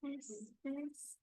Tes, tes.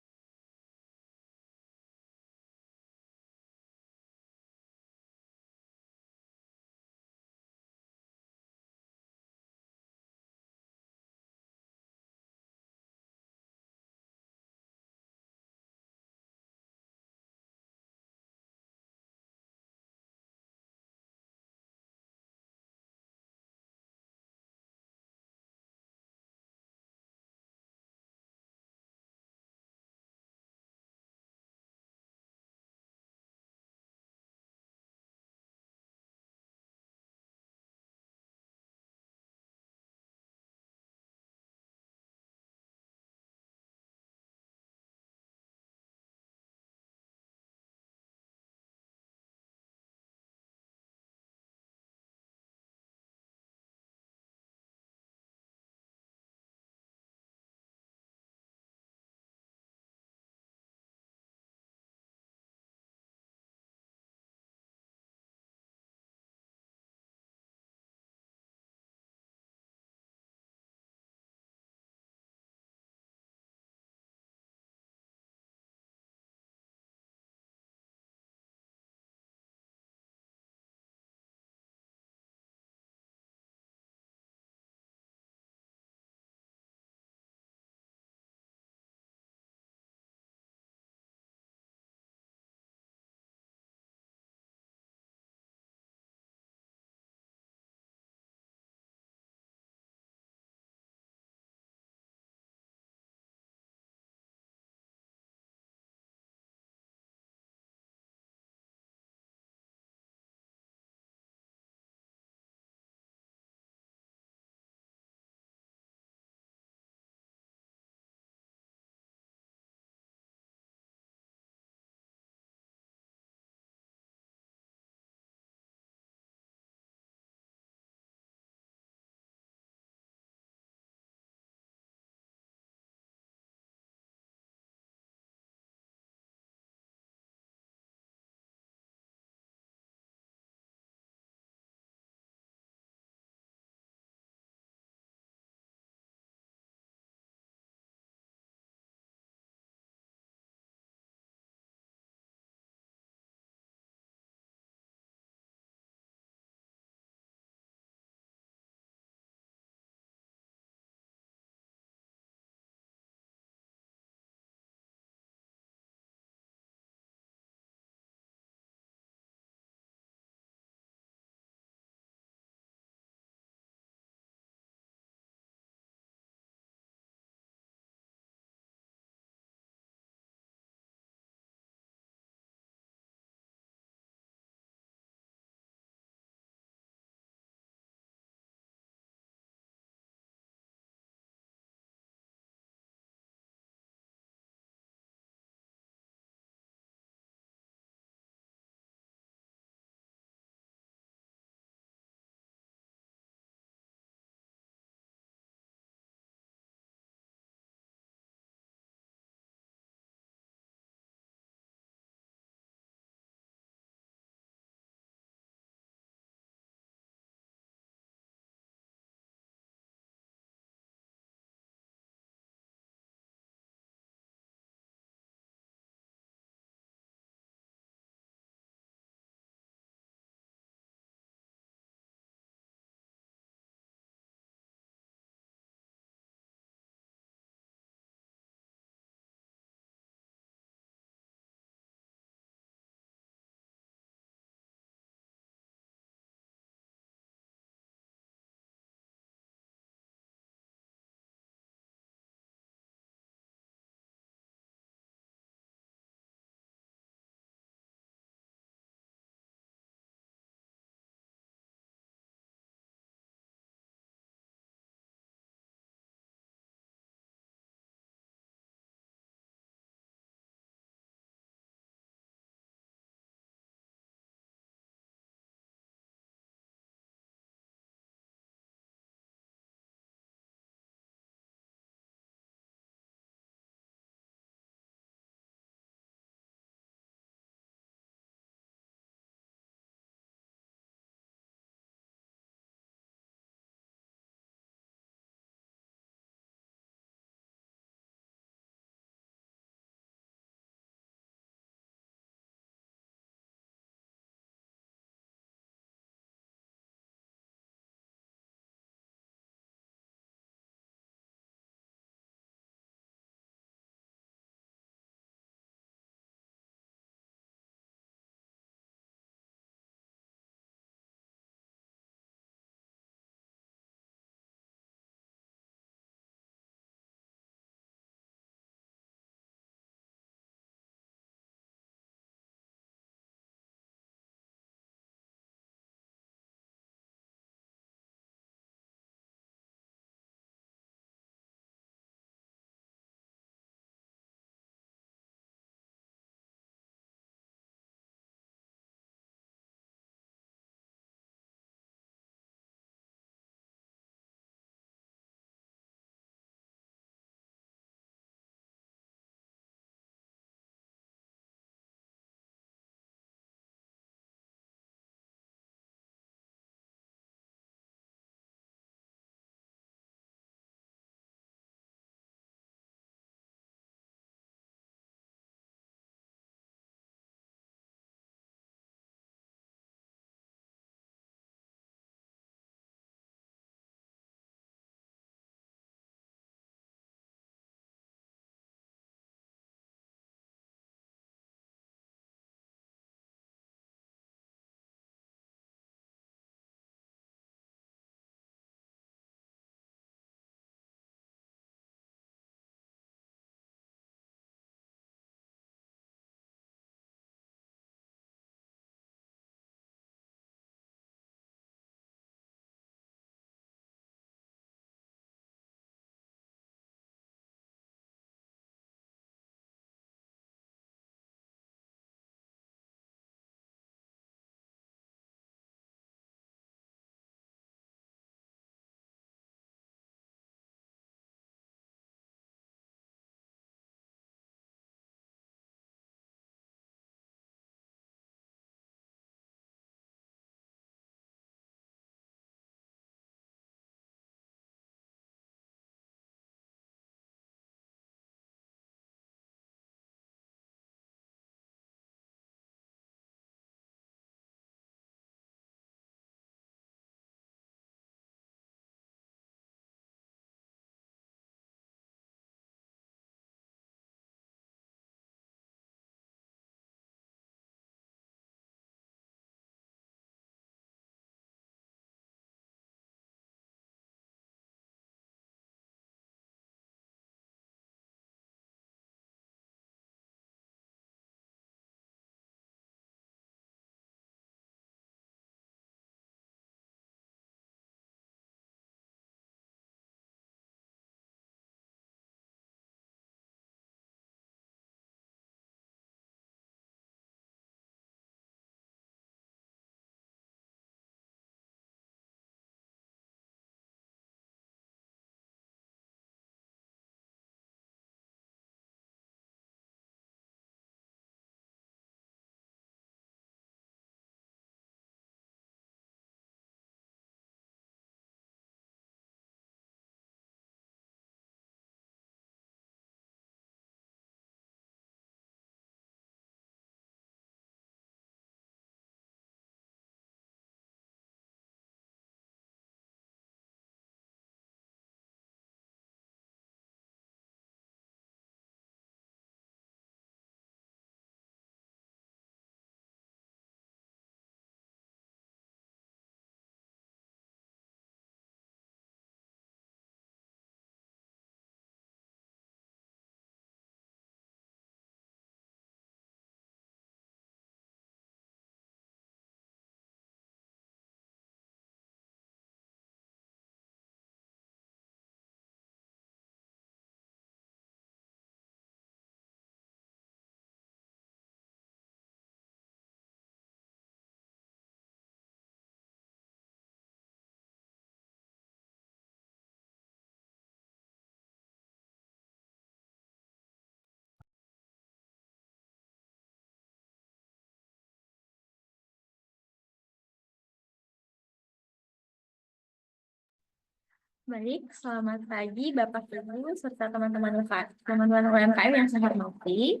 Baik, selamat pagi Bapak Ibu serta teman-teman UMKM yang saya hormati.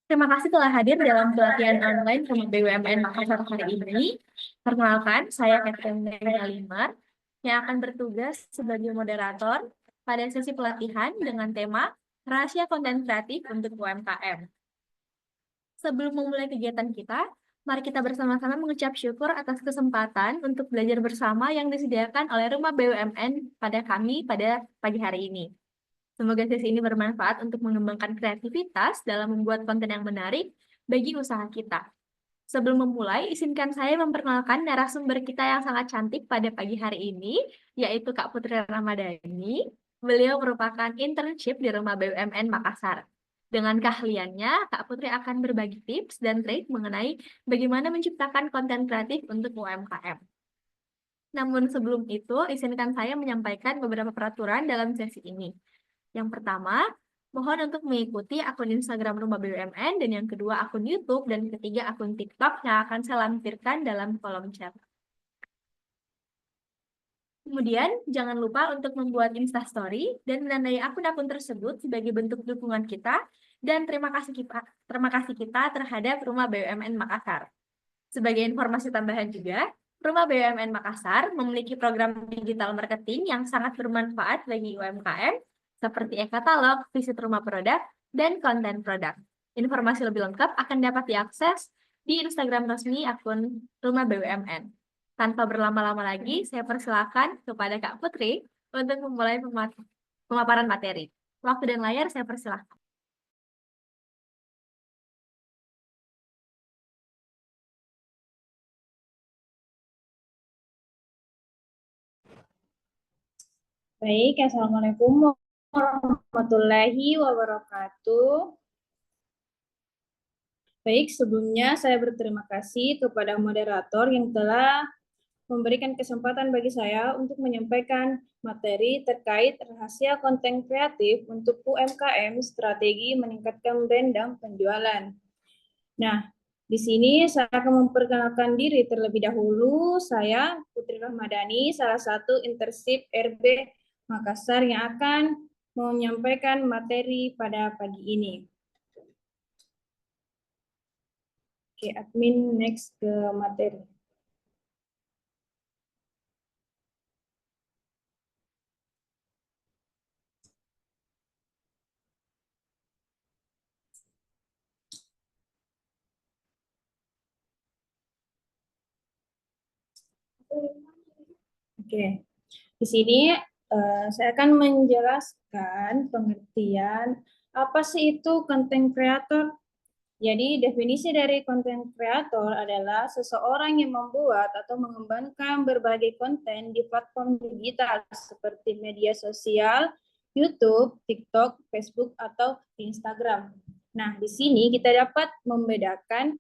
Terima kasih telah hadir dalam pelatihan online Rumah BUMN Makassar hari ini. Perkenalkan, saya Catherine Halimar yang akan bertugas sebagai moderator pada sesi pelatihan dengan tema Rahasia Konten Kreatif untuk UMKM. Sebelum memulai kegiatan kita, mari kita bersama-sama mengucap syukur atas kesempatan untuk belajar bersama yang disediakan oleh Rumah BUMN pada kami pada pagi hari ini. Semoga sesi ini bermanfaat untuk mengembangkan kreativitas dalam membuat konten yang menarik bagi usaha kita. Sebelum memulai, izinkan saya memperkenalkan narasumber kita yang sangat cantik pada pagi hari ini, yaitu Kak Putri Ramadhani. Beliau merupakan internship di Rumah BUMN Makassar. Dengan keahliannya, Kak Putri akan berbagi tips dan trik mengenai bagaimana menciptakan konten kreatif untuk UMKM. Namun sebelum itu, izinkan saya menyampaikan beberapa peraturan dalam sesi ini. Yang pertama, mohon untuk mengikuti akun Instagram Rumah BUMN, dan yang kedua akun YouTube, dan ketiga akun TikTok yang akan saya lampirkan dalam kolom chat. Kemudian, jangan lupa untuk membuat Instastory dan menandai akun-akun tersebut sebagai bentuk dukungan kita dan terima kasih kita terhadap Rumah BUMN Makassar. Sebagai informasi tambahan juga, Rumah BUMN Makassar memiliki program digital marketing yang sangat bermanfaat bagi UMKM seperti e-katalog, visit rumah produk, dan konten produk. Informasi lebih lengkap akan dapat diakses di Instagram resmi akun Rumah BUMN. Tanpa berlama-lama lagi, saya persilakan kepada Kak Putri untuk memulai pemaparan materi. Waktu dan layar saya persilakan. Baik, Assalamualaikum warahmatullahi wabarakatuh. Baik, sebelumnya saya berterima kasih kepada moderator yang telah memberikan kesempatan bagi saya untuk menyampaikan materi terkait rahasia konten kreatif untuk UMKM, strategi meningkatkan brand dan penjualan. Nah, di sini saya akan memperkenalkan diri terlebih dahulu. Saya Putri Ramadhani, salah satu internship RB Makassar yang akan menyampaikan materi pada pagi ini. Oke, admin next ke materi. Oke, di sini saya akan menjelaskan pengertian apa sih itu content creator. Jadi definisi dari konten kreator adalah seseorang yang membuat atau mengembangkan berbagai konten di platform digital seperti media sosial, YouTube, TikTok, Facebook, atau Instagram. Nah, di sini kita dapat membedakan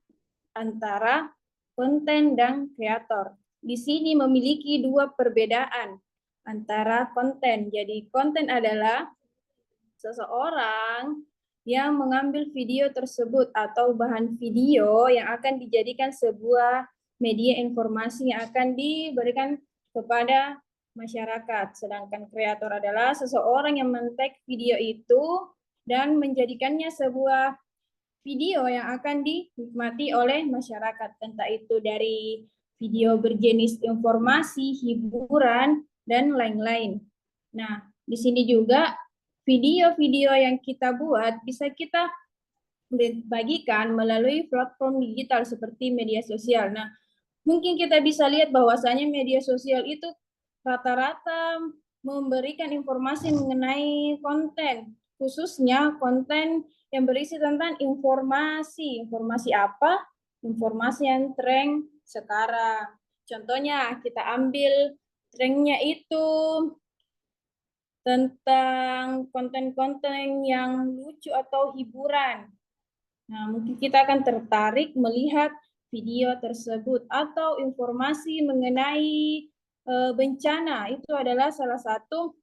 antara konten dan kreator. Di sini memiliki dua perbedaan antara konten. Jadi konten adalah seseorang yang mengambil video tersebut atau bahan video yang akan dijadikan sebuah media informasi yang akan diberikan kepada masyarakat. Sedangkan kreator adalah seseorang yang men-tag video itu dan menjadikannya sebuah video yang akan dinikmati oleh masyarakat. Entah itu dari video berjenis informasi, hiburan, dan lain-lain. Nah, di sini juga video-video yang kita buat bisa kita bagikan melalui platform digital seperti media sosial. Nah, mungkin kita bisa lihat bahwasanya media sosial itu rata-rata memberikan informasi mengenai konten, khususnya konten yang berisi tentang informasi. Informasi apa? Informasi yang tren sekarang. Contohnya kita ambil trennya itu tentang konten-konten yang lucu atau hiburan. Nah, mungkin kita akan tertarik melihat video tersebut atau informasi mengenai bencana. Itu adalah salah satu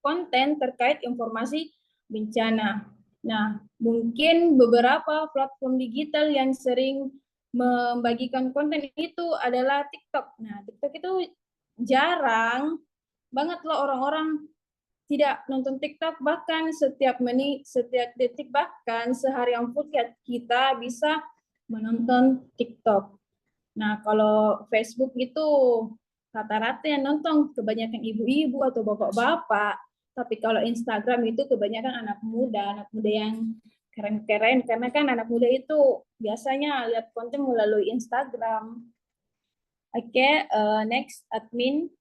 konten terkait informasi bencana. Nah, mungkin beberapa platform digital yang sering membagikan konten itu adalah TikTok. Nah, TikTok itu jarang banget loh orang-orang tidak nonton TikTok, bahkan setiap menit, setiap detik, bahkan seharian pun kita bisa menonton TikTok. Nah, kalau Facebook itu rata-rata yang nonton kebanyakan ibu-ibu atau bapak-bapak, tapi kalau Instagram itu kebanyakan anak muda yang keren-keren, karena kan anak muda itu biasanya lihat konten melalui Instagram. Oke, next admin.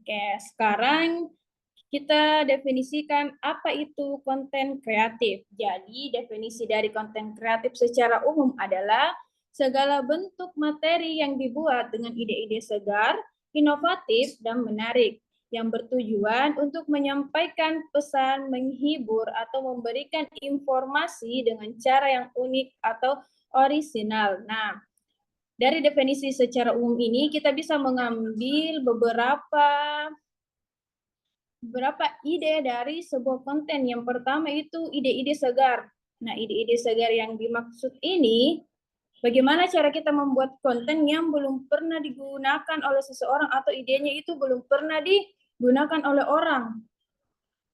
Oke, sekarang kita definisikan apa itu konten kreatif. Jadi, definisi dari konten kreatif secara umum adalah segala bentuk materi yang dibuat dengan ide-ide segar, inovatif, dan menarik yang bertujuan untuk menyampaikan pesan, menghibur, atau memberikan informasi dengan cara yang unik atau orisinal. Nah, dari definisi secara umum ini kita bisa mengambil beberapa ide dari sebuah konten. Yang pertama itu ide-ide segar. Nah, ide-ide segar yang dimaksud ini, bagaimana cara kita membuat konten yang belum pernah digunakan oleh seseorang atau idenya itu belum pernah digunakan oleh orang.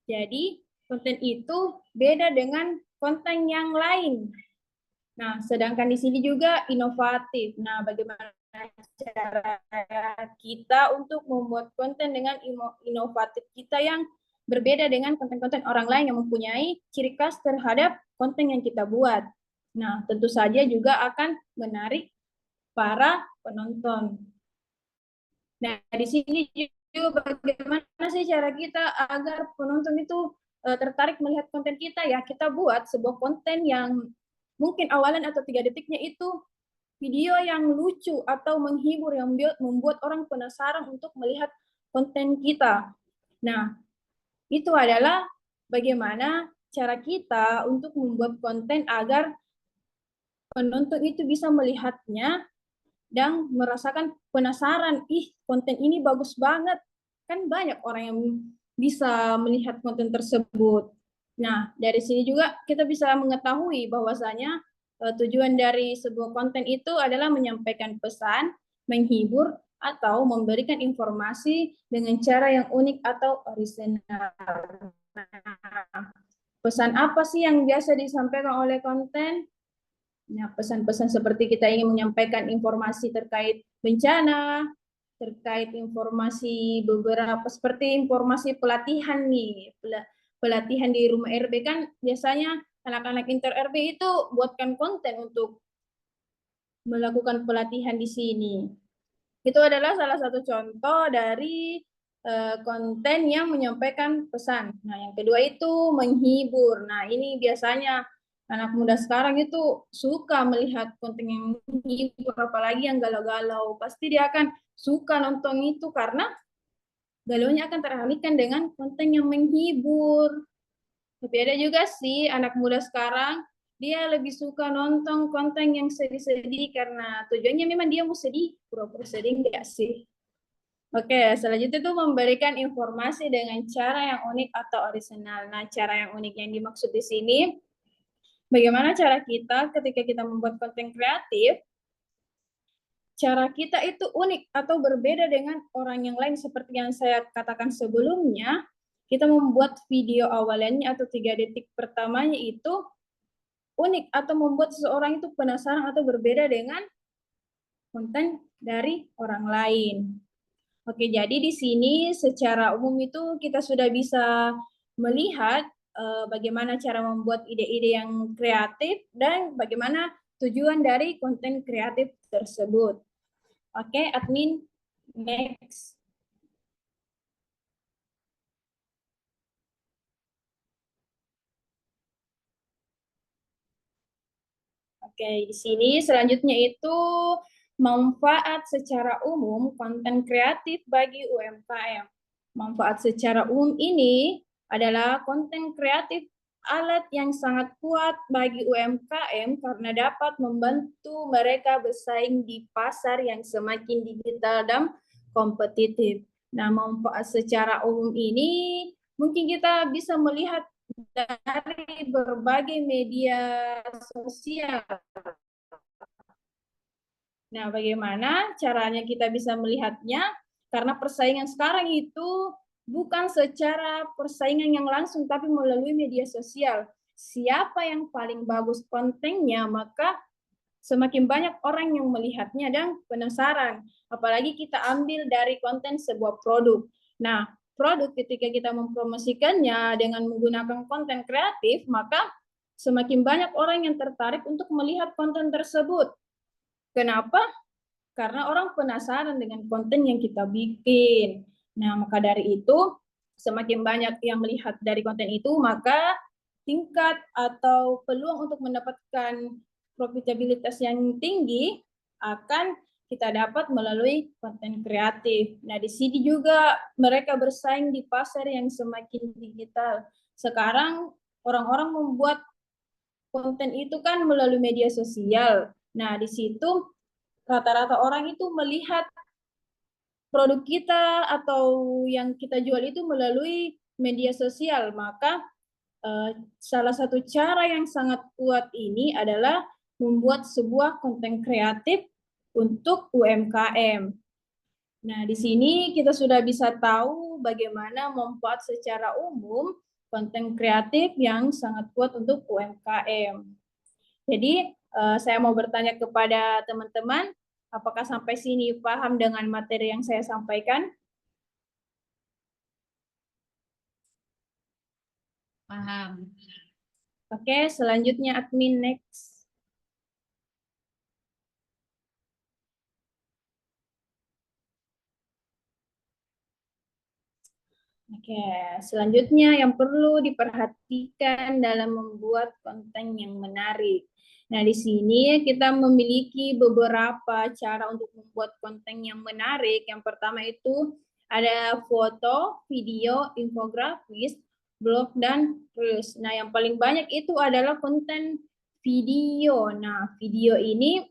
Jadi, konten itu beda dengan konten yang lain. Nah, sedangkan di sini juga inovatif. Nah, bagaimana cara kita untuk membuat konten dengan inovatif kita yang berbeda dengan konten-konten orang lain yang mempunyai ciri khas terhadap konten yang kita buat. Nah, tentu saja juga akan menarik para penonton. Nah, di sini juga bagaimana sih cara kita agar penonton itu tertarik melihat konten kita, ya kita buat sebuah konten yang mungkin awalan atau 3 detiknya itu video yang lucu atau menghibur yang membuat orang penasaran untuk melihat konten kita. Nah, itu adalah bagaimana cara kita untuk membuat konten agar penonton itu bisa melihatnya dan merasakan penasaran, konten ini bagus banget. Kan banyak orang yang bisa melihat konten tersebut. Nah, dari sini juga kita bisa mengetahui bahwasanya tujuan dari sebuah konten itu adalah menyampaikan pesan, menghibur, atau memberikan informasi dengan cara yang unik atau orisinal. Nah, pesan apa sih yang biasa disampaikan oleh konten? Nah, pesan-pesan seperti kita ingin menyampaikan informasi terkait bencana, terkait informasi beberapa seperti informasi pelatihan nih, pelatihan di rumah RB kan biasanya anak-anak inter RB itu buatkan konten untuk melakukan pelatihan di sini. Itu adalah salah satu contoh dari konten yang menyampaikan pesan. Nah, yang kedua itu menghibur. Nah, ini biasanya anak muda sekarang itu suka melihat konten yang menghibur, apalagi yang galau-galau. Pasti dia akan suka nonton itu karena galaunya akan teralihkan dengan konten yang menghibur. Tapi ada juga sih anak muda sekarang, dia lebih suka nonton konten yang sedih-sedih karena tujuannya memang dia mau sedih, pura-pura sedih enggak sih? Oke, selanjutnya itu memberikan informasi dengan cara yang unik atau original. Nah, cara yang unik yang dimaksud di sini, bagaimana cara kita ketika kita membuat konten kreatif, cara kita itu unik atau berbeda dengan orang yang lain seperti yang saya katakan sebelumnya. Kita membuat video awalnya atau 3 detik pertamanya itu unik atau membuat seseorang itu penasaran atau berbeda dengan konten dari orang lain. Oke, jadi di sini secara umum itu kita sudah bisa melihat bagaimana cara membuat ide-ide yang kreatif dan bagaimana tujuan dari konten kreatif tersebut. Oke, admin, next. Oke, di sini selanjutnya itu manfaat secara umum konten kreatif bagi UMKM. Manfaat secara umum ini adalah konten kreatif alat yang sangat kuat bagi UMKM karena dapat membantu mereka bersaing di pasar yang semakin digital dan kompetitif. Nah, manfaat secara umum ini mungkin kita bisa melihat dari berbagai media sosial. Nah, bagaimana caranya kita bisa melihatnya? Karena persaingan sekarang itu bukan secara persaingan yang langsung, tapi melalui media sosial. Siapa yang paling bagus kontennya, maka semakin banyak orang yang melihatnya dan penasaran. Apalagi kita ambil dari konten sebuah produk. Nah, produk ketika kita mempromosikannya dengan menggunakan konten kreatif, maka semakin banyak orang yang tertarik untuk melihat konten tersebut. Kenapa? Karena orang penasaran dengan konten yang kita bikin. Nah, maka dari itu, semakin banyak yang melihat dari konten itu, maka tingkat atau peluang untuk mendapatkan profitabilitas yang tinggi akan kita dapat melalui konten kreatif. Nah, di sini juga mereka bersaing di pasar yang semakin digital. Sekarang orang-orang membuat konten itu kan melalui media sosial. Nah, di situ rata-rata orang itu melihat produk kita atau yang kita jual itu melalui media sosial. Maka salah satu cara yang sangat kuat ini adalah membuat sebuah konten kreatif untuk UMKM. Nah, di sini kita sudah bisa tahu bagaimana membuat secara umum konten kreatif yang sangat kuat untuk UMKM. Jadi, saya mau bertanya kepada teman-teman, apakah sampai sini paham dengan materi yang saya sampaikan? Paham. Oke, selanjutnya admin next. Oke, selanjutnya yang perlu diperhatikan dalam membuat konten yang menarik. Nah, di sini kita memiliki beberapa cara untuk membuat konten yang menarik. Yang pertama itu ada foto, video, infografis, blog, dan reels. Nah, yang paling banyak itu adalah konten video. Nah, video ini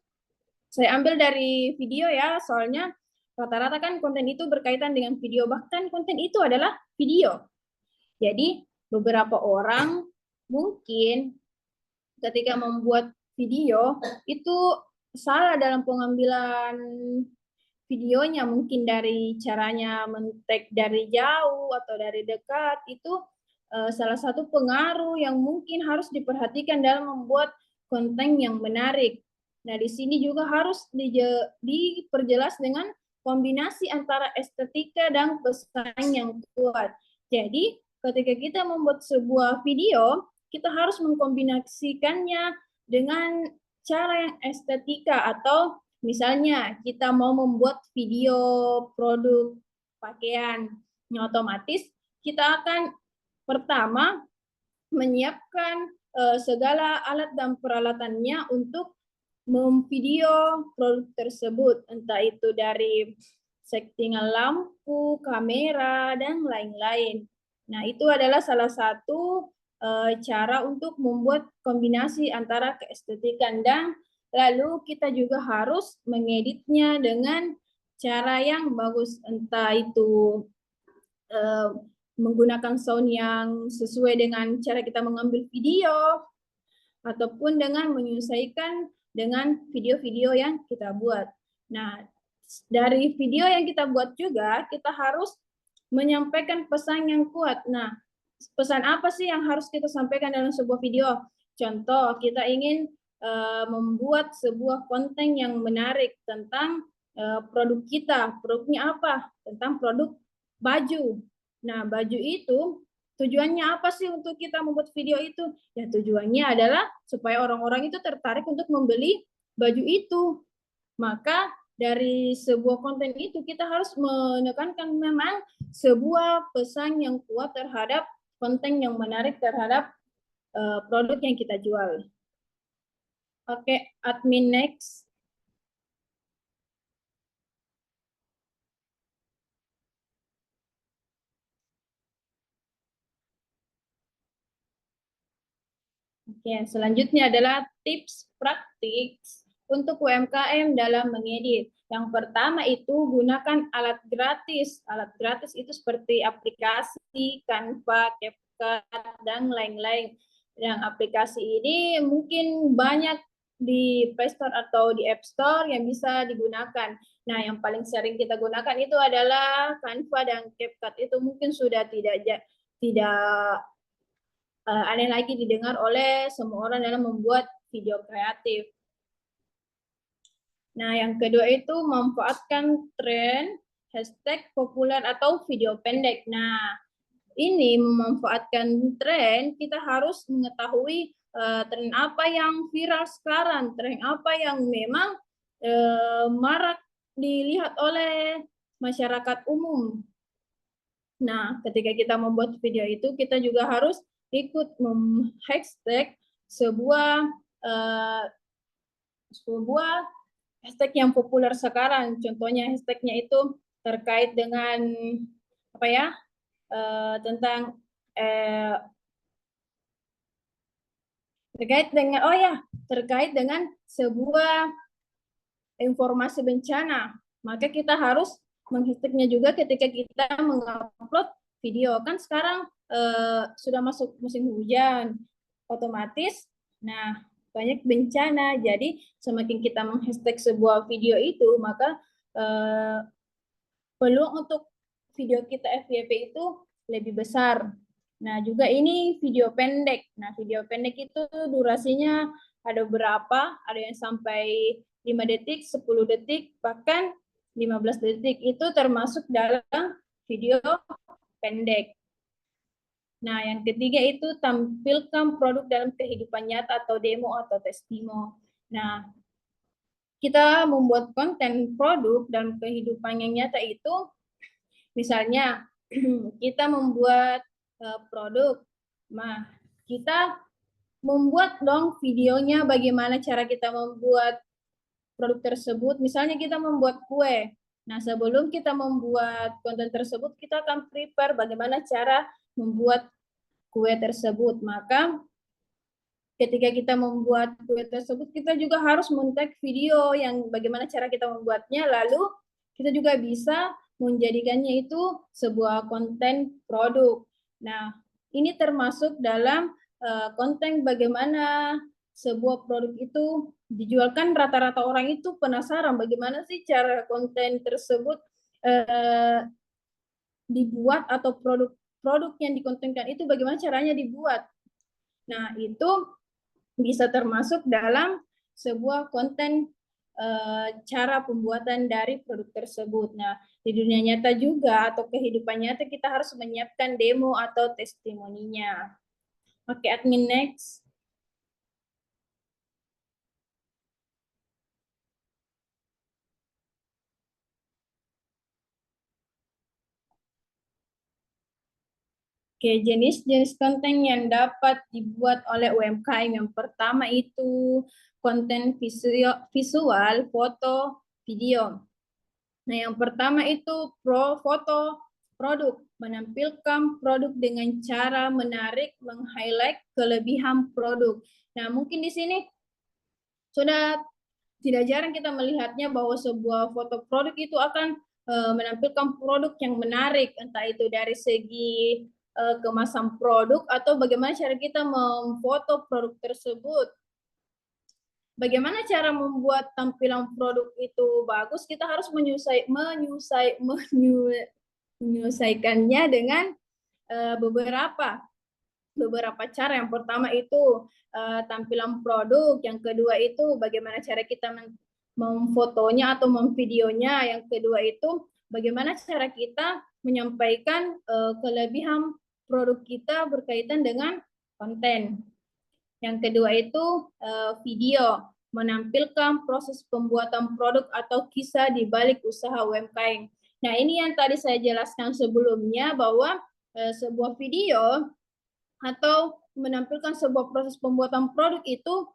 saya ambil dari video ya, soalnya rata-rata kan konten itu berkaitan dengan video, bahkan konten itu adalah video. Jadi beberapa orang mungkin ketika membuat video itu salah dalam pengambilan videonya, mungkin dari caranya men-tag dari jauh atau dari dekat, itu salah satu pengaruh yang mungkin harus diperhatikan dalam membuat konten yang menarik. Nah, di sini juga harus diperjelas dengan kombinasi antara estetika dan pesan yang kuat. Jadi, ketika kita membuat sebuah video, kita harus mengkombinasikannya dengan cara yang estetika, atau misalnya kita mau membuat video produk pakaian, yang otomatis kita akan pertama menyiapkan segala alat dan peralatannya untuk memvideo produk tersebut, entah itu dari settingan lampu, kamera, dan lain-lain. Nah, itu adalah salah satu cara untuk membuat kombinasi antara keestetikan, dan lalu kita juga harus mengeditnya dengan cara yang bagus, entah itu menggunakan sound yang sesuai dengan cara kita mengambil video, ataupun dengan menyesuaikan dengan video-video yang kita buat. Nah, dari video yang kita buat juga, kita harus menyampaikan pesan yang kuat. Nah, pesan apa sih yang harus kita sampaikan dalam sebuah video? Contoh, kita ingin membuat sebuah konten yang menarik tentang produk kita. Produknya apa? Tentang produk baju. Nah, baju itu tujuannya apa sih untuk kita membuat video itu? Ya, tujuannya adalah supaya orang-orang itu tertarik untuk membeli baju itu. Maka dari sebuah konten itu kita harus menekankan memang sebuah pesan yang kuat terhadap konten yang menarik terhadap produk yang kita jual. Oke, admin next. Oke, selanjutnya adalah tips praktis untuk UMKM dalam mengedit. Yang pertama itu gunakan alat gratis. Alat gratis itu seperti aplikasi Canva, CapCut, CapCut, dan lain-lain. Yang aplikasi ini mungkin banyak di Play Store atau di App Store yang bisa digunakan. Nah, yang paling sering kita gunakan itu adalah Canva dan CapCut. Itu mungkin sudah tidak aneh lagi didengar oleh semua orang dalam membuat video kreatif. Nah, yang kedua itu memanfaatkan tren, hashtag populer atau video pendek. Nah, ini memanfaatkan tren, kita harus mengetahui tren apa yang viral sekarang, tren apa yang memang marak dilihat oleh masyarakat umum. Nah, ketika kita membuat video itu, kita juga harus ikut hashtag sebuah hashtag yang populer sekarang. Contohnya hashtagnya itu terkait dengan apa ya? Tentang terkait dengan sebuah informasi bencana. Maka kita harus menghashtagnya juga ketika kita mengupload video. Kan sekarang sudah masuk musim hujan, otomatis nah banyak bencana. Jadi semakin kita menghashtag sebuah video itu, maka peluang untuk video kita FYP itu lebih besar. Nah, juga ini video pendek. Nah, video pendek itu durasinya ada berapa? Ada yang sampai 5 detik, 10 detik, bahkan 15 detik. Itu termasuk dalam video pendek. Nah, yang ketiga itu tampilkan produk dalam kehidupan nyata atau demo atau testimo. Nah, kita membuat konten produk dalam kehidupan yang nyata itu, misalnya kita membuat produk, nah kita membuat dong videonya bagaimana cara kita membuat produk tersebut. Misalnya kita membuat kue. Nah, sebelum kita membuat konten tersebut, kita akan prepare bagaimana cara membuat kue tersebut. Maka ketika kita membuat kue tersebut, kita juga harus men-tag video yang bagaimana cara kita membuatnya, lalu kita juga bisa menjadikannya itu sebuah konten produk. Nah, ini termasuk dalam konten bagaimana sebuah produk itu dijualkan. Rata-rata orang itu penasaran bagaimana sih cara konten tersebut dibuat, atau produk yang dikontenkan itu bagaimana caranya dibuat. Nah, itu bisa termasuk dalam sebuah konten cara pembuatan dari produk tersebut. Nah, di dunia nyata juga atau kehidupan nyata kita harus menyiapkan demo atau testimoninya. Oke, admin next. Oke, jenis-jenis konten yang dapat dibuat oleh UMKM. Yang pertama itu konten visual, foto, video. Nah, yang pertama itu foto produk, menampilkan produk dengan cara menarik, meng-highlight kelebihan produk. Nah, mungkin di sini sudah tidak jarang kita melihatnya bahwa sebuah foto produk itu akan menampilkan produk yang menarik, entah itu dari segi kemasan produk atau bagaimana cara kita memfoto produk tersebut. Bagaimana cara membuat tampilan produk itu bagus, kita harus menyelesaikannya dengan beberapa cara. Yang pertama itu tampilan produk, yang kedua itu bagaimana cara kita memfotonya atau memvideonya, yang kedua itu bagaimana cara kita menyampaikan kelebihan produk kita berkaitan dengan konten. Yang kedua itu video, menampilkan proses pembuatan produk atau kisah di balik usaha UMKM. Nah, ini yang tadi saya jelaskan sebelumnya, bahwa sebuah video atau menampilkan sebuah proses pembuatan produk itu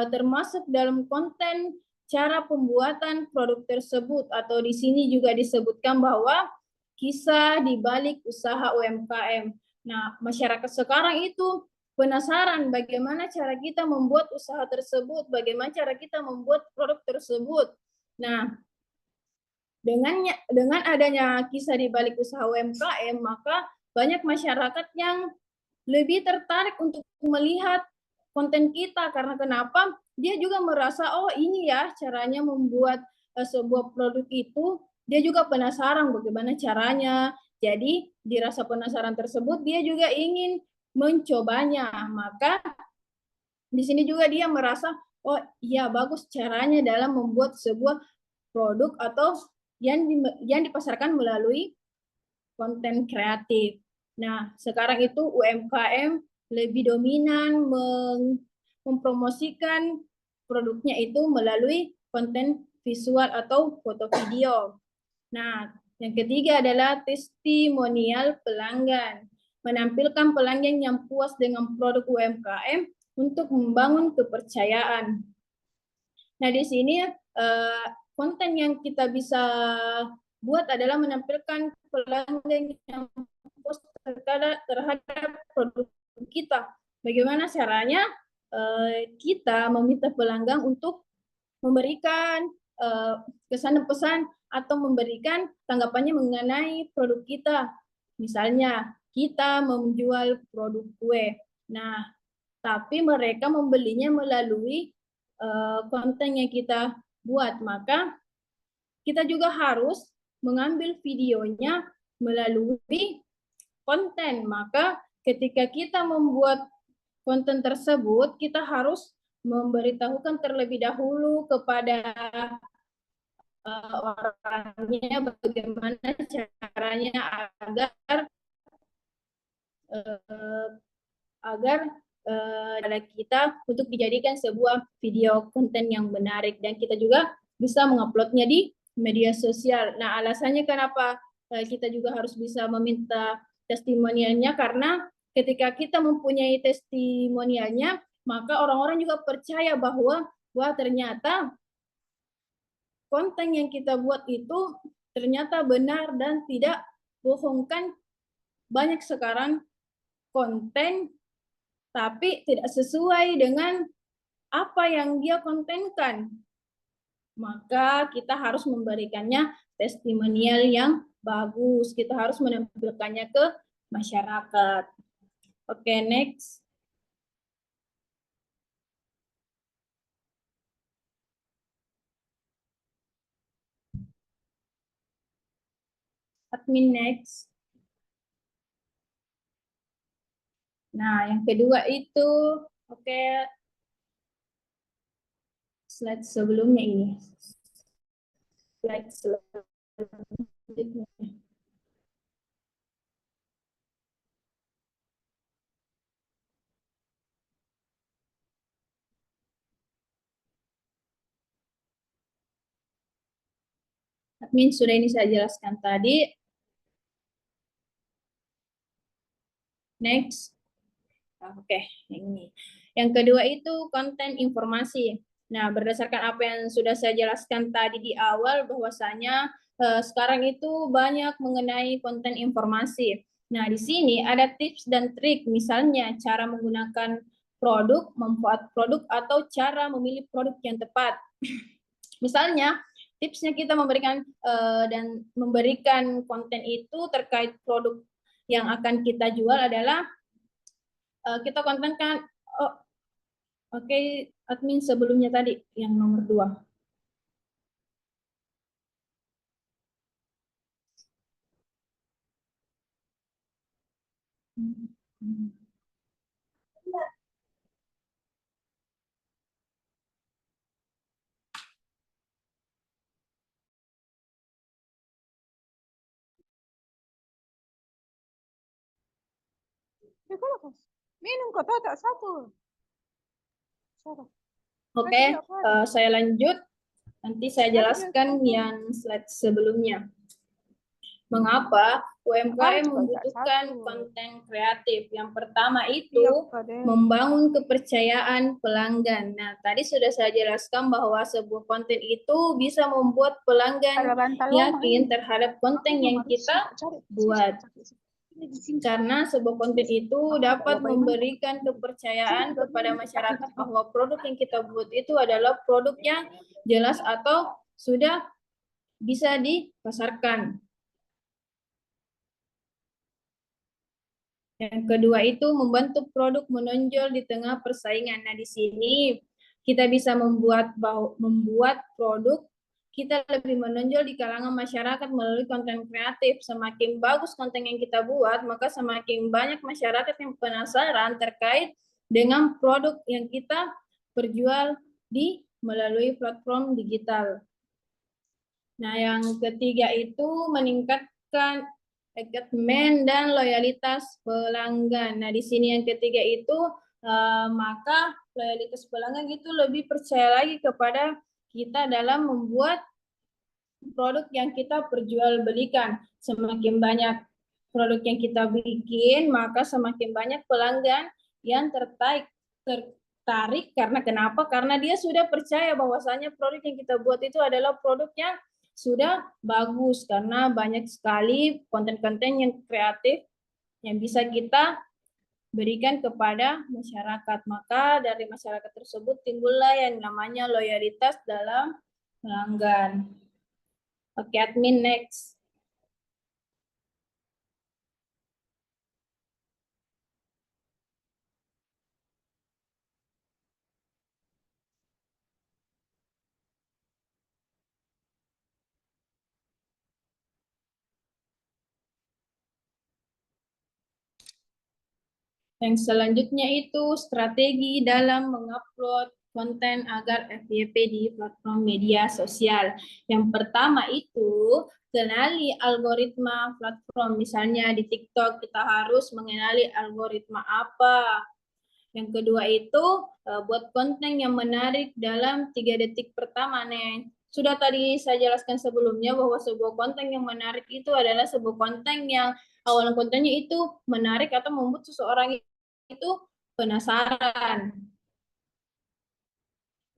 termasuk dalam konten cara pembuatan produk tersebut, atau di sini juga disebutkan bahwa kisah di balik usaha UMKM. Nah, masyarakat sekarang itu penasaran bagaimana cara kita membuat usaha tersebut, bagaimana cara kita membuat produk tersebut. Nah, dengan adanya kisah di balik usaha UMKM, maka banyak masyarakat yang lebih tertarik untuk melihat konten kita. Karena kenapa? Dia juga merasa, oh ini ya caranya membuat sebuah produk itu. Dia juga penasaran bagaimana caranya. Jadi dirasa penasaran tersebut, dia juga ingin mencobanya. Maka di sini juga dia merasa, oh iya bagus caranya dalam membuat sebuah produk atau yang dipasarkan melalui konten kreatif. Nah, sekarang itu UMKM lebih dominan mempromosikan produknya itu melalui konten visual atau foto video. Nah, yang ketiga adalah testimonial pelanggan. Menampilkan pelanggan yang puas dengan produk UMKM untuk membangun kepercayaan. Nah, di sini konten yang kita bisa buat adalah menampilkan pelanggan yang puas terhadap produk kita. Bagaimana caranya kita meminta pelanggan untuk memberikan kesan dan pesan atau memberikan tanggapannya mengenai produk kita. Misalnya, kita menjual produk kue. Nah, tapi mereka membelinya melalui konten yang kita buat. Maka kita juga harus mengambil videonya melalui konten. Maka ketika kita membuat konten tersebut, kita harus memberitahukan terlebih dahulu kepada orangnya bagaimana caranya agar kita untuk dijadikan sebuah video konten yang menarik, dan kita juga bisa menguploadnya di media sosial. Nah, alasannya kenapa kita juga harus bisa meminta testimonialnya, karena ketika kita mempunyai testimonialnya, maka orang-orang juga percaya bahwa wah ternyata konten yang kita buat itu ternyata benar dan tidak bohong. Kan banyak sekarang konten tapi tidak sesuai dengan apa yang dia kontenkan. Maka kita harus memberikannya testimonial yang bagus. Kita harus menampilkannya ke masyarakat. Oke, next. Admin next. Nah, yang kedua itu, oke, slide sebelumnya ini. Slide selanjutnya. Admin sudah ini saya jelaskan tadi. Next. Oke, ini. Yang kedua itu konten informasi. Nah, berdasarkan apa yang sudah saya jelaskan tadi di awal, bahwasanya sekarang itu banyak mengenai konten informasi. Nah, di sini ada tips dan trik, misalnya cara menggunakan produk, manfaat produk, atau cara memilih produk yang tepat. Misalnya, tipsnya kita memberikan dan memberikan konten itu terkait produk yang akan kita jual adalah kita kontenkan, oke, admin sebelumnya tadi yang nomor 2. Minum kota tak satu. Oke, saya lanjut. Nanti saya jelaskan yang slide sebelumnya. Mengapa UMKM membutuhkan konten kreatif? Yang pertama itu membangun kepercayaan pelanggan. Nah, tadi sudah saya jelaskan bahwa sebuah konten itu bisa membuat pelanggan yakin terhadap konten yang kita buat. Karena sebuah konten itu dapat memberikan kepercayaan kepada masyarakat bahwa produk yang kita buat itu adalah produk yang jelas atau sudah bisa dipasarkan. Yang kedua itu membantu produk menonjol di tengah persaingan. Nah, di sini kita bisa membuat produk kita lebih menonjol di kalangan masyarakat melalui konten kreatif. Semakin bagus konten yang kita buat, maka semakin banyak masyarakat yang penasaran terkait dengan produk yang kita perjual di melalui platform digital. Nah, yang ketiga itu meningkatkan engagement dan loyalitas pelanggan. Nah, di sini yang ketiga itu maka loyalitas pelanggan itu lebih percaya lagi kepada kita dalam membuat produk yang kita perjualbelikan. Semakin banyak produk yang kita bikin, maka semakin banyak pelanggan yang tertarik karena kenapa? Karena dia sudah percaya bahwasanya produk yang kita buat itu adalah produk yang sudah bagus karena banyak sekali konten-konten yang kreatif yang bisa kita berikan kepada masyarakat. Maka dari masyarakat tersebut timbullah yang namanya loyalitas dalam pelanggan. Oke, admin next. Yang selanjutnya itu strategi dalam mengupload konten agar FYP di platform media sosial. Yang pertama itu kenali algoritma platform. Misalnya di TikTok kita harus mengenali algoritma apa. Yang kedua itu buat konten yang menarik dalam 3 detik pertama nih. Sudah tadi saya jelaskan sebelumnya bahwa sebuah konten yang menarik itu adalah sebuah konten yang awal kontennya itu menarik atau membuat seseorang itu penasaran.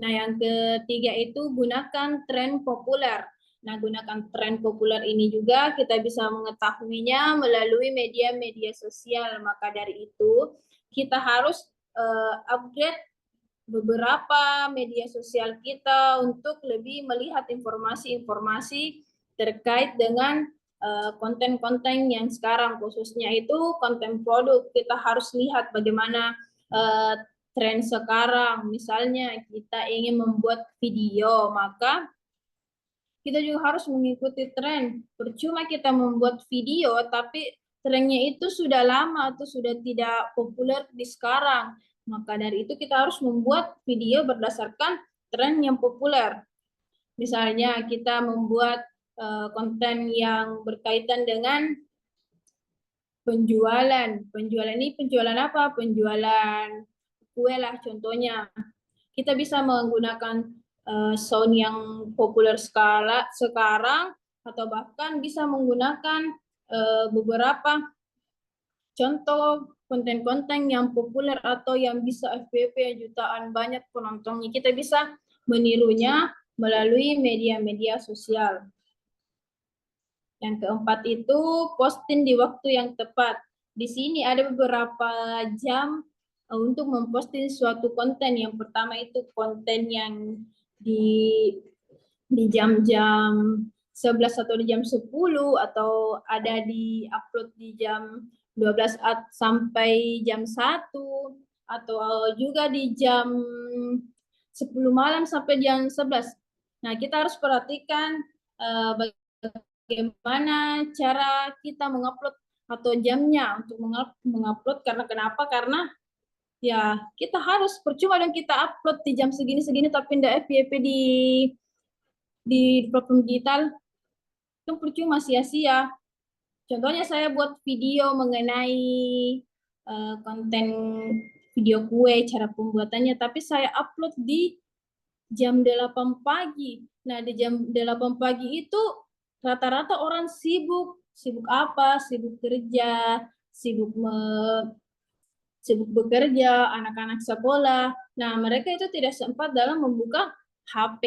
Nah, yang ketiga itu gunakan tren populer. Nah, gunakan tren populer ini juga kita bisa mengetahuinya melalui media-media sosial. Maka dari itu, kita harus upgrade beberapa media sosial kita untuk lebih melihat informasi-informasi terkait dengan konten-konten yang sekarang, khususnya itu konten produk. Kita harus lihat bagaimana tren sekarang. Misalnya kita ingin membuat video, maka kita juga harus mengikuti tren. Percuma kita membuat video, tapi trennya itu sudah lama atau sudah tidak populer di sekarang. Maka dari itu kita harus membuat video berdasarkan tren yang populer. Misalnya kita membuat konten yang berkaitan dengan penjualan. Penjualan ini penjualan apa? Penjualan kue lah contohnya. Kita bisa menggunakan sound yang populer sekarang atau bahkan bisa menggunakan beberapa contoh konten-konten yang populer atau yang bisa FYP jutaan banyak penontonnya. Kita bisa menirunya melalui media-media sosial. Yang keempat itu posting di waktu yang tepat. Di sini ada beberapa jam untuk memposting suatu konten. Yang pertama itu konten yang di jam-jam 11 atau di jam 10 atau ada di upload di jam 12 sampai jam 1 atau juga di jam 10 malam sampai jam 11. Nah, kita harus perhatikan bagaimana cara kita mengupload atau jamnya untuk mengupload. Karena kenapa? Karena ya kita harus percuma dan kita upload di jam segini-segini tapi tidak FYP di platform digital, itu percuma, sia-sia. Contohnya saya buat video mengenai konten video kue, cara pembuatannya, tapi saya upload di jam 8 pagi. Nah, di jam 8 pagi itu rata-rata orang sibuk. Sibuk apa? Sibuk kerja, sibuk bekerja, anak-anak sekolah. Nah, mereka itu tidak sempat dalam membuka HP.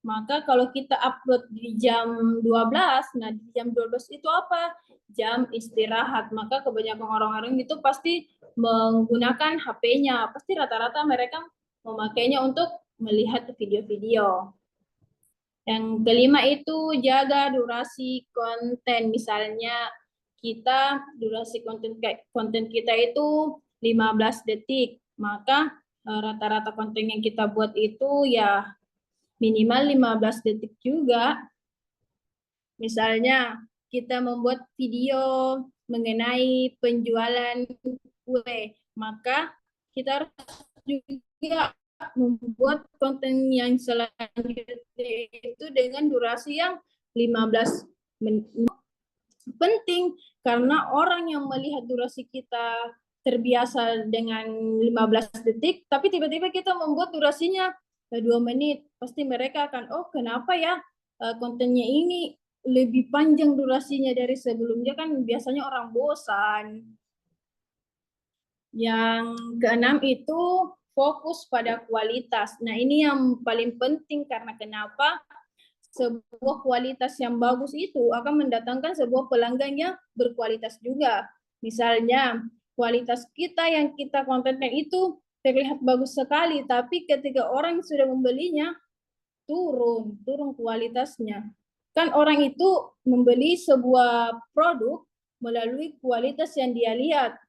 Maka kalau kita upload di jam 12, nah di jam 12 itu apa? Jam istirahat. Maka kebanyakan orang-orang itu pasti menggunakan HP-nya. Pasti rata-rata mereka memakainya untuk melihat video-video. Yang kelima itu jaga durasi konten. Misalnya durasi konten kita itu 15 detik, maka rata-rata konten yang kita buat itu ya minimal 15 detik juga. Misalnya kita membuat video mengenai penjualan kue, maka kita harus juga membuat konten yang selanjutnya itu dengan durasi yang 15 menit. Penting karena orang yang melihat durasi kita terbiasa dengan 15 detik, tapi tiba-tiba kita membuat durasinya 2 menit, pasti mereka akan, oh kenapa ya kontennya ini lebih panjang durasinya dari sebelumnya, kan biasanya orang bosan. Yang keenam itu fokus pada kualitas. Nah, ini yang paling penting karena kenapa? Sebuah kualitas yang bagus itu akan mendatangkan sebuah pelanggan yang berkualitas juga. Misalnya, kualitas kita yang kita kontenkan itu terlihat bagus sekali, tapi ketika orang sudah membelinya, turun kualitasnya. Kan orang itu membeli sebuah produk melalui kualitas yang dia lihat.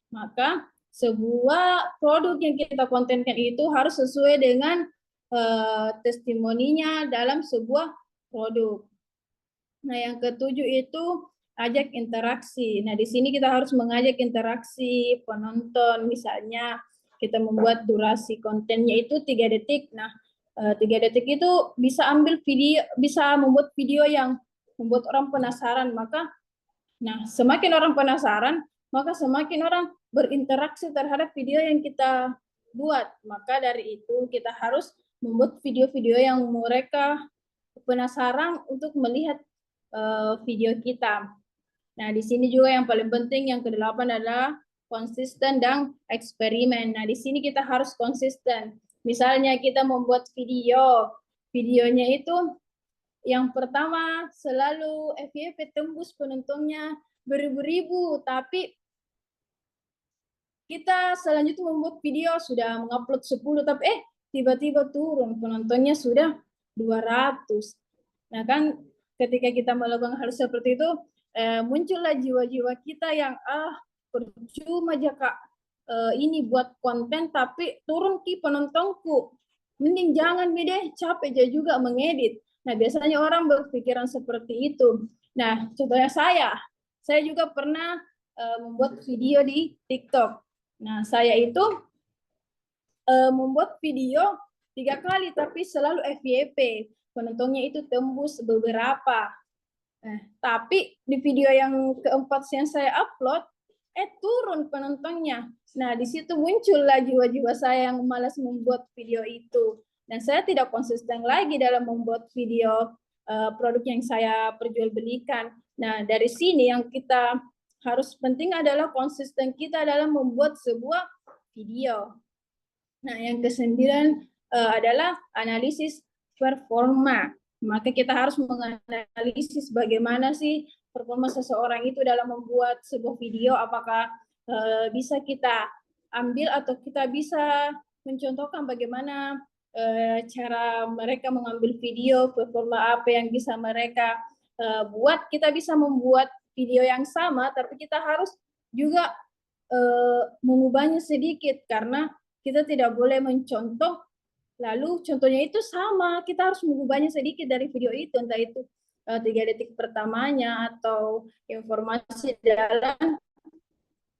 Maka sebuah produk yang kita kontenkan itu harus sesuai dengan testimoninya dalam sebuah produk. Nah, yang ketujuh itu ajak interaksi. Nah, di sini kita harus mengajak interaksi penonton. Misalnya kita membuat durasi kontennya itu 3 detik. Nah, 3 detik itu bisa membuat video yang membuat orang penasaran. Semakin orang penasaran, maka semakin orang berinteraksi terhadap video yang kita buat. Maka dari itu kita harus membuat video-video yang mereka penasaran untuk melihat video kita. Nah, di sini juga yang paling penting yang ke-8 adalah konsisten dan eksperimen. Nah, di sini kita harus konsisten. Misalnya kita membuat videonya itu yang pertama selalu FYP tembus penontonnya beribu-ribu, tapi kita selanjutnya membuat video sudah mengupload 10, tapi tiba-tiba turun penontonnya sudah 200. Nah, kan ketika kita melakukan hal seperti itu, muncullah jiwa-jiwa kita yang percuma aja Kak, ini buat konten tapi turun ki penontonku. Mending jangan deh, capek aja juga mengedit. Nah, biasanya orang berpikiran seperti itu. Nah, contohnya saya juga pernah membuat video di TikTok. Nah, saya itu membuat video 3 kali, tapi selalu FYP. Penontonnya itu tembus beberapa. Tapi di video yang keempat yang saya upload, turun penontonnya. Nah, di situ muncullah jiwa-jiwa saya yang malas membuat video itu. Dan saya tidak konsisten lagi dalam membuat video produk yang saya perjualbelikan. Nah, dari sini yang kita harus penting adalah konsisten kita dalam membuat sebuah video. Nah, yang ke-9 adalah analisis performa. Maka kita harus menganalisis bagaimana sih performa seseorang itu dalam membuat sebuah video, apakah bisa kita ambil atau kita bisa mencontohkan bagaimana cara mereka mengambil video, performa apa yang bisa mereka buat. Kita bisa membuat video yang sama, tapi kita harus juga mengubahnya sedikit, karena kita tidak boleh mencontoh lalu contohnya itu sama, kita harus mengubahnya sedikit dari video itu, entah itu 3 detik pertamanya atau informasi dalam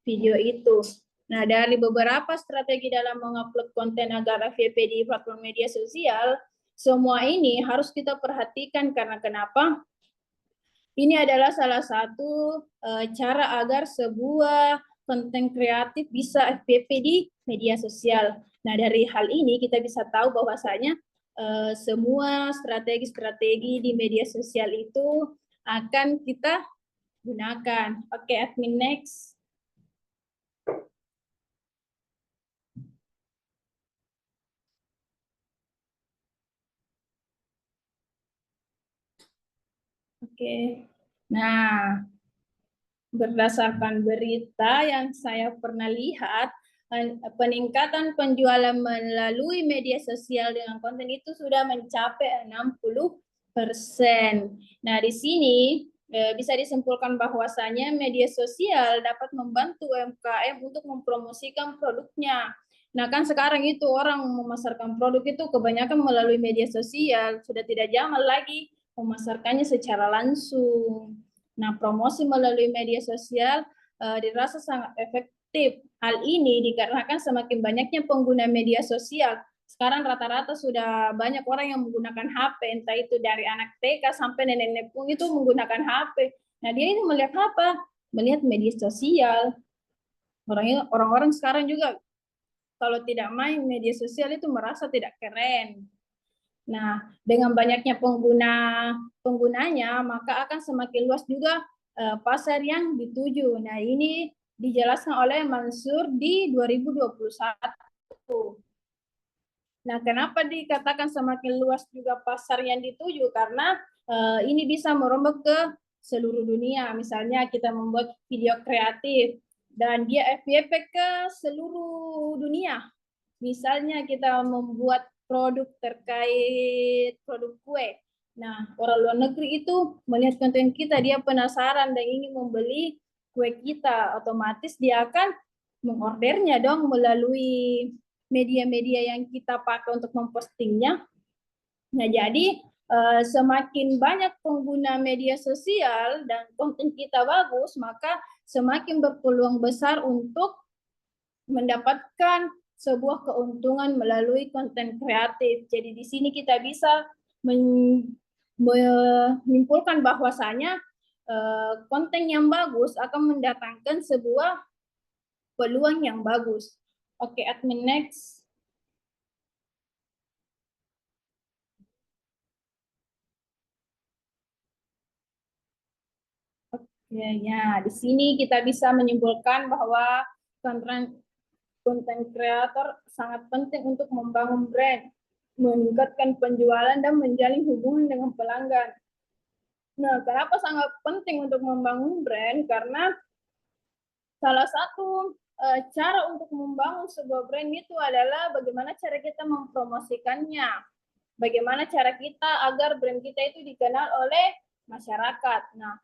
video itu. Nah, dari beberapa strategi dalam mengupload konten agar FYP di platform media sosial, semua ini harus kita perhatikan karena kenapa? Ini adalah salah satu cara agar sebuah konten kreatif bisa FYP di media sosial. Nah, dari hal ini kita bisa tahu bahwasanya semua strategi-strategi di media sosial itu akan kita gunakan. Oke, admin next. Oke. Nah, berdasarkan berita yang saya pernah lihat, peningkatan penjualan melalui media sosial dengan konten itu sudah mencapai 60%. Nah, di sini bisa disimpulkan bahwasanya media sosial dapat membantu UMKM untuk mempromosikan produknya. Nah, kan sekarang itu orang memasarkan produk itu kebanyakan melalui media sosial, sudah tidak zaman lagi memasarkannya secara langsung. Nah, promosi melalui media sosial dirasa sangat efektif. Hal ini dikarenakan semakin banyaknya pengguna media sosial. Sekarang rata-rata sudah banyak orang yang menggunakan HP, entah itu dari anak TK sampai nenek-nenek pun itu menggunakan HP. Nah, dia ini melihat apa? Melihat media sosial. Orang-orang sekarang juga kalau tidak main media sosial itu merasa tidak keren. Nah, dengan banyaknya penggunanya, maka akan semakin luas juga pasar yang dituju. Nah, ini dijelaskan oleh Mansur di 2021. Nah, kenapa dikatakan semakin luas juga pasar yang dituju? Karena ini bisa merombak ke seluruh dunia. Misalnya kita membuat video kreatif dan dia FYP ke seluruh dunia. Misalnya kita membuat produk terkait produk kue. Nah, orang luar negeri itu melihat konten kita, dia penasaran dan ingin membeli kue kita. Otomatis dia akan mengordernya dong melalui media-media yang kita pakai untuk mempostingnya. Nah, jadi semakin banyak pengguna media sosial dan konten kita bagus, maka semakin berpeluang besar untuk mendapatkan sebuah keuntungan melalui konten kreatif. Jadi di sini kita bisa menyimpulkan bahwasanya konten yang bagus akan mendatangkan sebuah peluang yang bagus. Oke, admin next. Ya, di sini kita bisa menyimpulkan bahwa konten kreator sangat penting untuk membangun brand, meningkatkan penjualan, dan menjalin hubungan dengan pelanggan. Nah, kenapa sangat penting untuk membangun brand? Karena salah satu cara untuk membangun sebuah brand itu adalah bagaimana cara kita mempromosikannya. Bagaimana cara kita agar brand kita itu dikenal oleh masyarakat. Nah,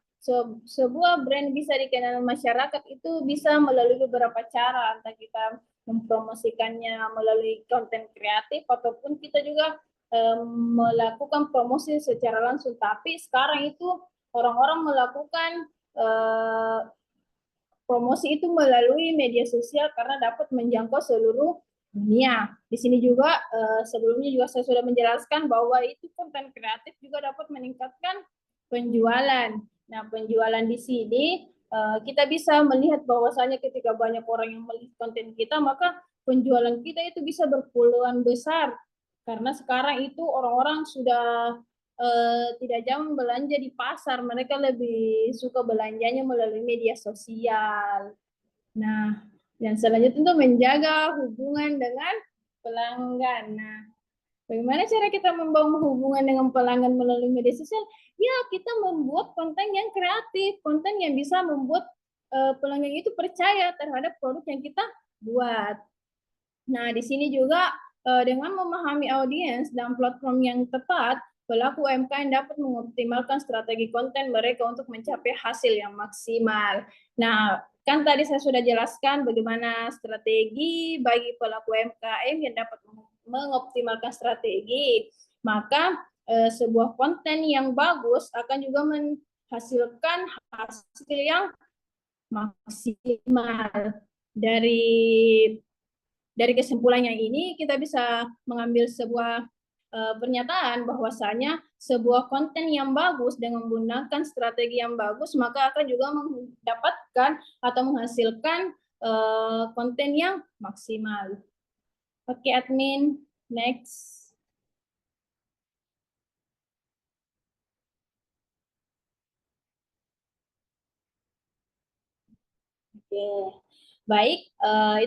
sebuah brand bisa dikenal masyarakat itu bisa melalui beberapa cara, entah kita mempromosikannya melalui konten kreatif ataupun kita juga melakukan promosi secara langsung. Tapi sekarang itu orang-orang melakukan promosi itu melalui media sosial karena dapat menjangkau seluruh dunia. Di sini juga sebelumnya juga saya sudah menjelaskan bahwa itu konten kreatif juga dapat meningkatkan penjualan. Nah, penjualan di sini kita bisa melihat bahwasanya ketika banyak orang yang melihat konten kita, maka penjualan kita itu bisa berpeluang besar. Karena sekarang itu orang-orang sudah tidak zaman belanja di pasar, mereka lebih suka belanjanya melalui media sosial. Nah, yang selanjutnya itu menjaga hubungan dengan pelanggan. Nah, bagaimana cara kita membangun hubungan dengan pelanggan melalui media sosial? Ya, kita membuat konten yang kreatif, konten yang bisa membuat pelanggan itu percaya terhadap produk yang kita buat. Nah, di sini juga dengan memahami audiens dan platform yang tepat, pelaku UMKM dapat mengoptimalkan strategi konten mereka untuk mencapai hasil yang maksimal. Nah, kan tadi saya sudah jelaskan bagaimana strategi bagi pelaku UMKM yang dapat mengoptimalkan strategi. Maka sebuah konten yang bagus akan juga menghasilkan hasil yang maksimal. Dari kesimpulan yang ini kita bisa mengambil sebuah pernyataan bahwasanya sebuah konten yang bagus dengan menggunakan strategi yang bagus maka akan juga mendapatkan atau menghasilkan konten yang maksimal. Oke, admin, next. Oke. Baik,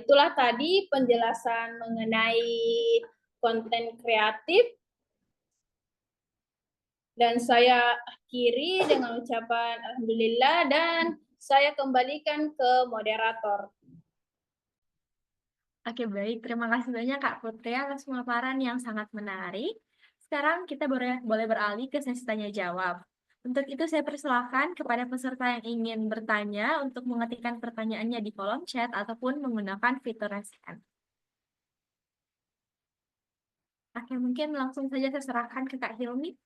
itulah tadi penjelasan mengenai konten kreatif. Dan saya akhiri dengan ucapan alhamdulillah dan saya kembalikan ke moderator. Oke, baik. Terima kasih banyak Kak Putri atas pemaparan yang sangat menarik. Sekarang kita boleh beralih ke sesi tanya jawab. Untuk itu saya persilahkan kepada peserta yang ingin bertanya untuk mengetikkan pertanyaannya di kolom chat ataupun menggunakan fitur raise hand. Oke, mungkin langsung saja saya serahkan ke Kak Hilmi.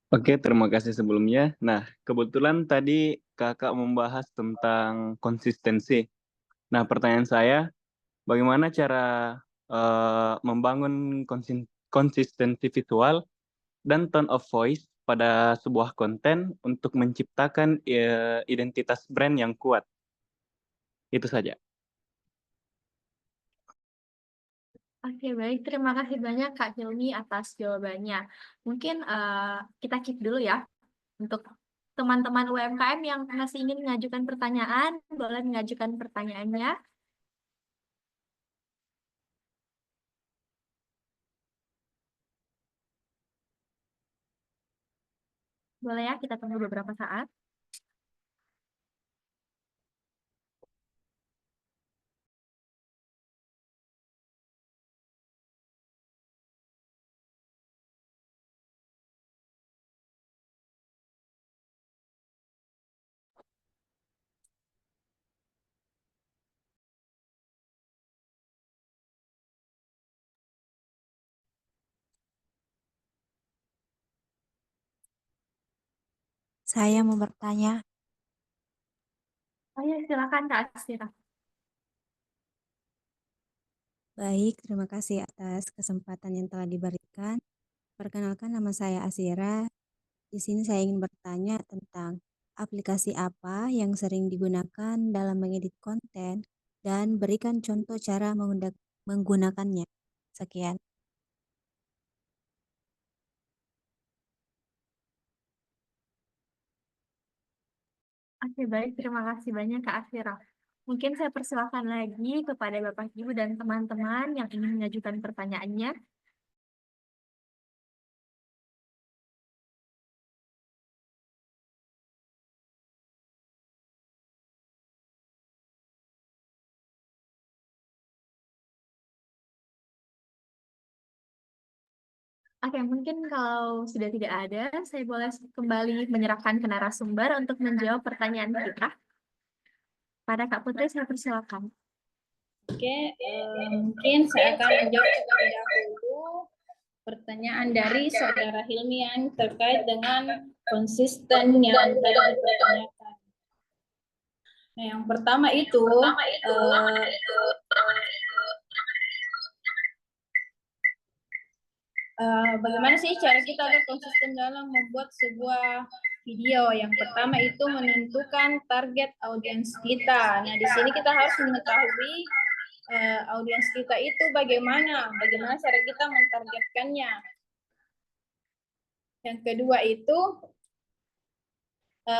Oke, terima kasih sebelumnya. Nah, kebetulan tadi kakak membahas tentang konsistensi. Nah, pertanyaan saya, bagaimana cara membangun konsistensi visual dan tone of voice pada sebuah konten untuk menciptakan identitas brand yang kuat? Itu saja. Oke, baik. Terima kasih banyak Kak Hilmi atas jawabannya. Mungkin kita keep dulu ya. Untuk teman-teman UMKM yang masih ingin mengajukan pertanyaan, boleh mengajukan pertanyaannya. Boleh ya, kita tunggu beberapa saat. Saya mau bertanya. Oh ya, silakan Kak Asira. Baik, terima kasih atas kesempatan yang telah diberikan. Perkenalkan, nama saya Asira. Di sini saya ingin bertanya tentang aplikasi apa yang sering digunakan dalam mengedit konten dan berikan contoh cara menggunakannya. Sekian. Oke, baik. Terima kasih banyak Kak Asira. Mungkin saya persilakan lagi kepada Bapak Ibu dan teman-teman yang ingin mengajukan pertanyaannya. Oke, mungkin kalau sudah tidak ada, saya boleh kembali menyerahkan ke narasumber untuk menjawab pertanyaan kita. Pada Kak Putri, saya persilakan. Oke, mungkin saya akan menjawab terlebih dahulu pertanyaan dari Saudara Hilmi yang terkait dengan konsisten yang tadi dipertanyakan. Nah, yang pertama itu, bagaimana sih cara kita agar konsisten dalam membuat sebuah video? Yang pertama itu menentukan target audiens kita. Nah, di sini kita harus mengetahui audiens kita itu bagaimana cara kita mentargetkannya. Yang kedua itu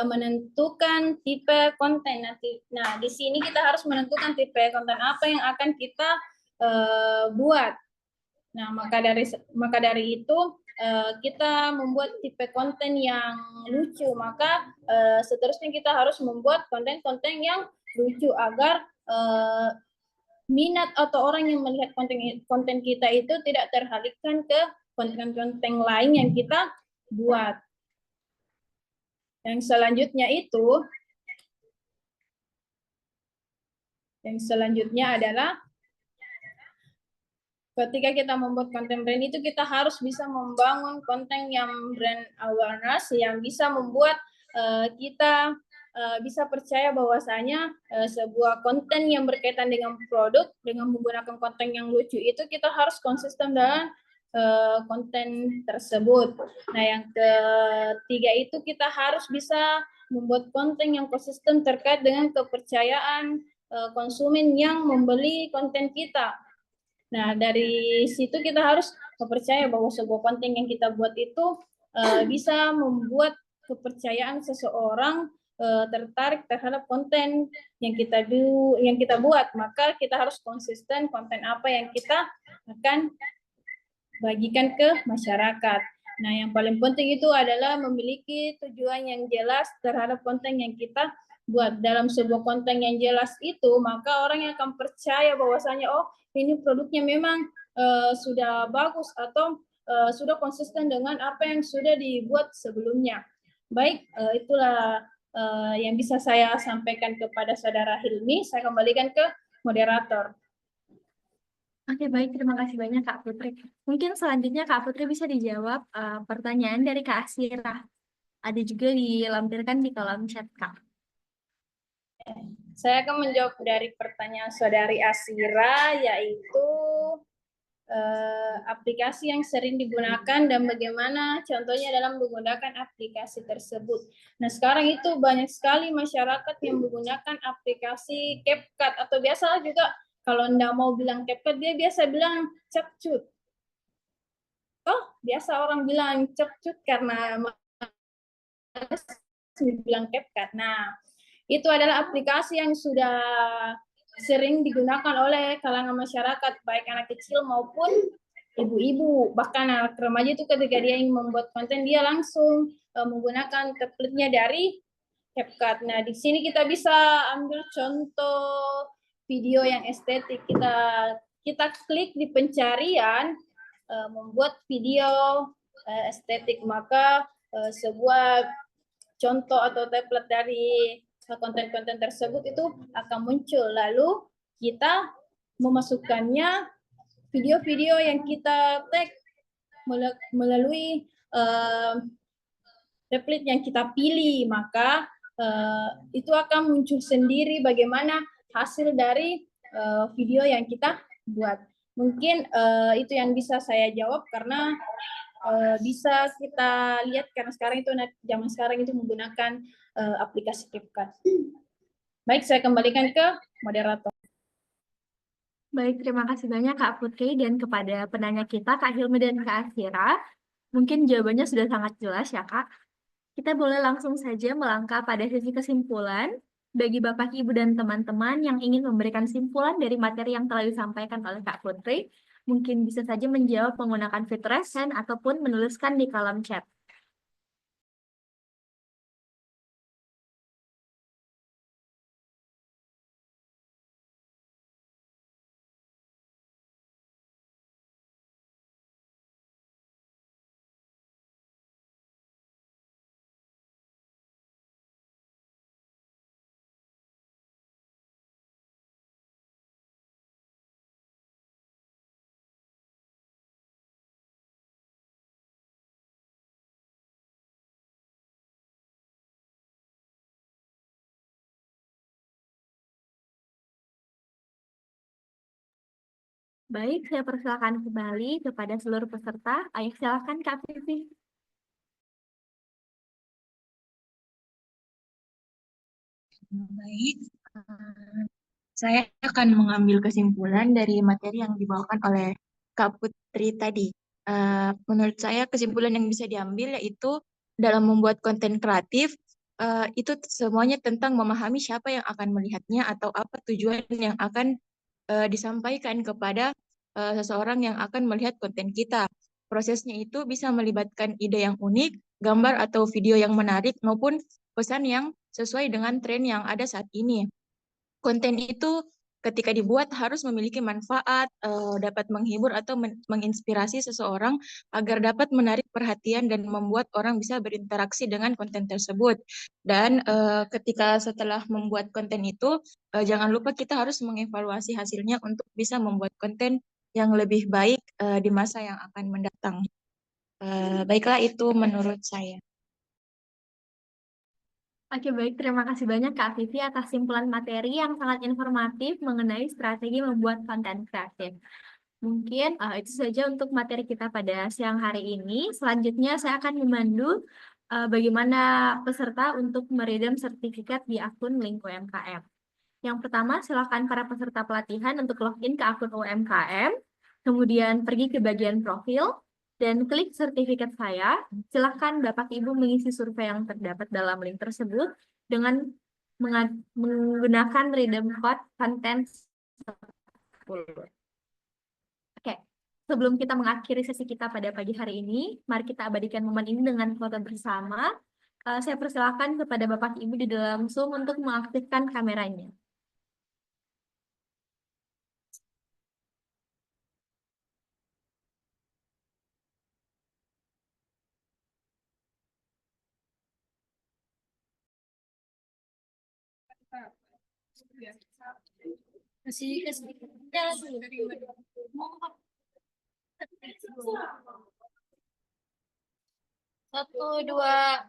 menentukan tipe konten. Nah, di sini kita harus menentukan tipe konten apa yang akan kita buat. Nah, maka dari itu kita membuat tipe konten yang lucu. Maka seterusnya kita harus membuat konten-konten yang lucu agar minat atau orang yang melihat konten kita itu tidak teralihkan ke konten-konten lain yang kita buat. Yang selanjutnya adalah ketika kita membuat konten brand itu kita harus bisa membangun konten yang brand awareness yang bisa membuat kita bisa percaya bahwasanya sebuah konten yang berkaitan dengan produk dengan menggunakan konten yang lucu itu kita harus konsisten dalam konten tersebut. Nah, yang ketiga itu kita harus bisa membuat konten yang konsisten terkait dengan kepercayaan konsumen yang membeli konten kita. Nah, dari situ kita harus percaya bahwa sebuah konten yang kita buat itu bisa membuat kepercayaan seseorang tertarik terhadap konten yang kita buat. Maka kita harus konsisten konten apa yang kita akan bagikan ke masyarakat. Nah, yang paling penting itu adalah memiliki tujuan yang jelas terhadap konten yang kita buat. Dalam sebuah konten yang jelas itu, maka orang yang akan percaya bahwasanya oh, ini produknya memang sudah bagus atau sudah konsisten dengan apa yang sudah dibuat sebelumnya. Baik, itulah yang bisa saya sampaikan kepada Saudara Hilmi. Saya kembalikan ke moderator. Oke, baik. Terima kasih banyak, Kak Putri. Mungkin selanjutnya Kak Putri bisa dijawab pertanyaan dari Kak Asira. Ada juga dilampirkan di kolom chat, Kak. Saya akan menjawab dari pertanyaan Saudari Asira, yaitu aplikasi yang sering digunakan dan bagaimana contohnya dalam menggunakan aplikasi tersebut. Nah, sekarang itu banyak sekali masyarakat yang menggunakan aplikasi CapCut atau biasa juga kalau Anda mau bilang CapCut, dia biasa bilang Capcut. Oh, biasa orang bilang Capcut karena bilang CapCut. Nah, itu adalah aplikasi yang sudah sering digunakan oleh kalangan masyarakat, baik anak kecil maupun ibu-ibu. Bahkan anak remaja itu ketika dia ingin membuat konten, dia langsung menggunakan template-nya dari CapCut. Nah, di sini kita bisa ambil contoh video yang estetik. Kita klik di pencarian, membuat video estetik, maka sebuah contoh atau template dari konten-konten tersebut itu akan muncul. Lalu kita memasukkannya video-video yang kita tag melalui template yang kita pilih, maka itu akan muncul sendiri bagaimana hasil dari video yang kita buat. Mungkin itu yang bisa saya jawab karena bisa kita lihat karena sekarang itu zaman sekarang itu menggunakan aplikasi CapCut. Baik, saya kembalikan ke moderator. Baik, terima kasih banyak Kak Putri dan kepada penanya kita, Kak Hilmi dan Kak Asira. Mungkin jawabannya sudah sangat jelas ya, Kak. Kita boleh langsung saja melangkah pada sesi kesimpulan. Bagi Bapak, Ibu, dan teman-teman yang ingin memberikan simpulan dari materi yang telah disampaikan oleh Kak Putri, mungkin bisa saja menjawab menggunakan fitur raise hand ataupun menuliskan di kolom chat. Baik, saya persilakan kembali kepada seluruh peserta. Ayo silakan Kak Vivi. Baik, saya akan mengambil kesimpulan dari materi yang dibawakan oleh Kak Putri tadi. Menurut saya kesimpulan yang bisa diambil yaitu dalam membuat konten kreatif, itu semuanya tentang memahami siapa yang akan melihatnya atau apa tujuan yang akan disampaikan kepada seseorang yang akan melihat konten kita. Prosesnya itu bisa melibatkan ide yang unik, gambar atau video yang menarik, maupun pesan yang sesuai dengan tren yang ada saat ini. Konten itu ketika dibuat harus memiliki manfaat, dapat menghibur atau menginspirasi seseorang agar dapat menarik perhatian dan membuat orang bisa berinteraksi dengan konten tersebut. Dan ketika setelah membuat konten itu, jangan lupa kita harus mengevaluasi hasilnya untuk bisa membuat konten yang lebih baik di masa yang akan mendatang. Baiklah, itu menurut saya. Oke, baik. Terima kasih banyak Kak Vivi atas simpulan materi yang sangat informatif mengenai strategi membuat konten kreatif. Mungkin itu saja untuk materi kita pada siang hari ini. Selanjutnya saya akan memandu bagaimana peserta untuk meredeem sertifikat di akun link UMKM. Yang pertama, silakan para peserta pelatihan untuk login ke akun UMKM, kemudian pergi ke bagian profil, dan klik sertifikat saya. Silakan Bapak Ibu mengisi survei yang terdapat dalam link tersebut dengan menggunakan redeem code konten 10. Oke, sebelum kita mengakhiri sesi kita pada pagi hari ini, mari kita abadikan momen ini dengan foto bersama. Saya persilakan kepada Bapak Ibu di dalam Zoom untuk mengaktifkan kameranya. Satu, dua.